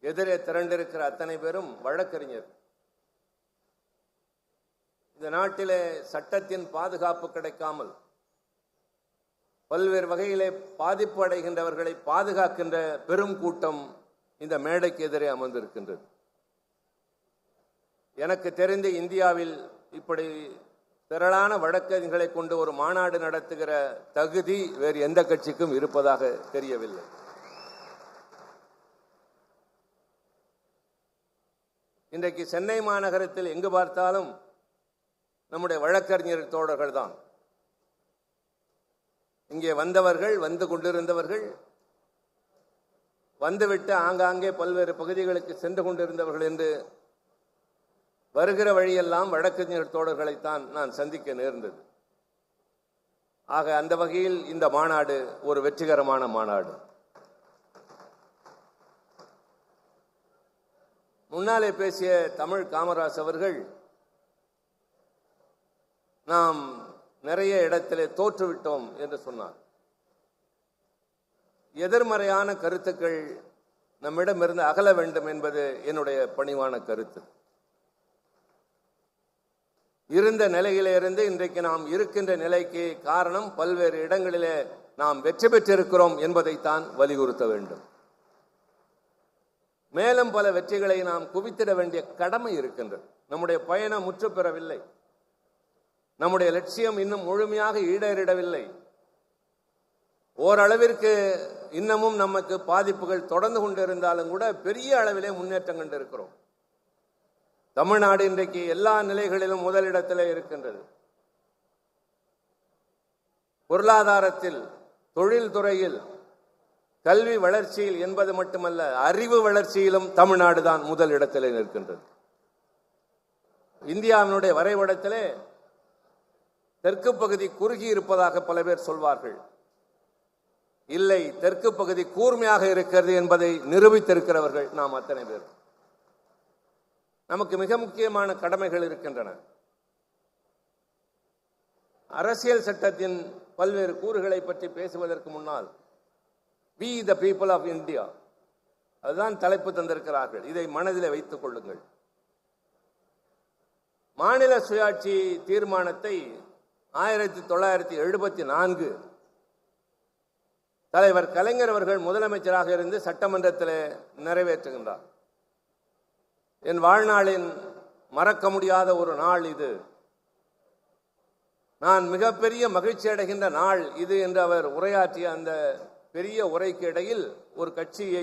எதிரே திரண்டிருக்கிற அத்தனை பேரும் வழக்கறிஞர். இந்த நாட்டிலே சட்டத்தின் பாதுகாப்பு கிடைக்காமல் பல்வேறு வகையிலே பாதிப்பு அடைகின்றவர்களை பாதுகாக்கின்ற பெரும் கூட்டம் இந்த மேடைக்கு எதிரே அமர்ந்திருக்கின்றது. எனக்கு தெரிந்து இந்தியாவில் இப்படி திரளான வழக்கறிஞர்களை கொண்டு ஒரு மாநாடு நடத்துகிற தகுதி வேறு எந்த கட்சிக்கும் இருப்பதாக தெரியவில்லை. இன்றைக்கு சென்னை மாநகரத்தில் எங்கு பார்த்தாலும் நம்முடைய வழக்கறிஞர் தோழர்கள் தான். இங்கே வந்தவர்கள், வந்து கொண்டிருந்தவர்கள், வந்துவிட்டு ஆங்காங்கே பல்வேறு பகுதிகளுக்கு சென்று கொண்டிருந்தவர்கள் என்று வருகிற வழியெல்லாம் வழக்கறிஞர் தோழர்களைத்தான் நான் சந்திக்க நேர்ந்தது. ஆக அந்த வகையில் இந்த மாநாடு ஒரு வெற்றிகரமான மாநாடு. முன்னாலே பேசிய தமிழ் காமராஜ் அவர்கள் நாம் நிறைய இடத்திலே தோற்றுவிட்டோம் என்று சொன்னார். எதிர்மறையான கருத்துக்கள் நம்மிடமிருந்து அகல வேண்டும் என்பது என்னுடைய பணிவான கருத்து. இருந்த நிலையிலிருந்து இன்றைக்கு நாம் இருக்கின்ற நிலைக்கு காரணம் பல்வேறு இடங்களிலே நாம் வெற்றி பெற்றிருக்கிறோம் என்பதைத்தான் வலியுறுத்த வேண்டும். மேலும் பல வெற்றிகளை நாம் குவித்திட வேண்டிய கடமை இருக்கின்றது. நம்முடைய பயணம் முற்று பெறவில்லை. நம்முடைய லட்சியம் இன்னும் முழுமையாக ஈடேறிடவில்லை. ஓரளவிற்கு இன்னமும் நமக்கு பாதிப்புகள் தொடர்ந்து கொண்டிருந்தாலும் கூட பெரிய அளவிலே முன்னேற்றம் கண்டிருக்கிறோம். தமிழ்நாடு இன்றைக்கு எல்லா நிலைகளிலும் முதலிடத்திலே இருக்கின்றது. பொருளாதாரத்தில், தொழில்துறையில், கல்வி வளர்ச்சியில் என்பது மட்டுமல்ல, அறிவு வளர்ச்சியிலும் தமிழ்நாடு தான் முதல் இடத்திலே நிற்கின்றது. இந்தியாவினுடைய வரைபடத்திலே தெற்கு பகுதி குறுகி இருப்பதாக பல பேர் சொல்வார்கள். இல்லை, தெற்கு பகுதி கூர்மையாக இருக்கிறது என்பதை நிரூபித்திருக்கிறவர்கள் நாம் அத்தனை பேர். நமக்கு மிக முக்கியமான கடமைகள் இருக்கின்றன. அரசியல் சட்டத்தின் பல்வேறு கூறுகளை பற்றி பேசுவதற்கு முன்னால் we the people of India, அதுதான் தலைப்பு தந்திருக்கிறார்கள். இதை மனதிலே வைத்துக் கொள்ளுங்கள். மாநில சுயாட்சி தீர்மானத்தை 1974 தலைவர் கலைஞர் அவர்கள் முதலமைச்சராக இருந்து சட்டமன்றத்தில் நிறைவேற்றுகின்றார். என் வாழ்நாளின் மறக்க முடியாத ஒரு நாள் இது. நான் மிகப்பெரிய மகிழ்ச்சி அடைகின்ற நாள் இது என்று அவர் உரையாற்றிய அந்த பெரிய உரைக்கு இடையில் ஒரு கட்சியை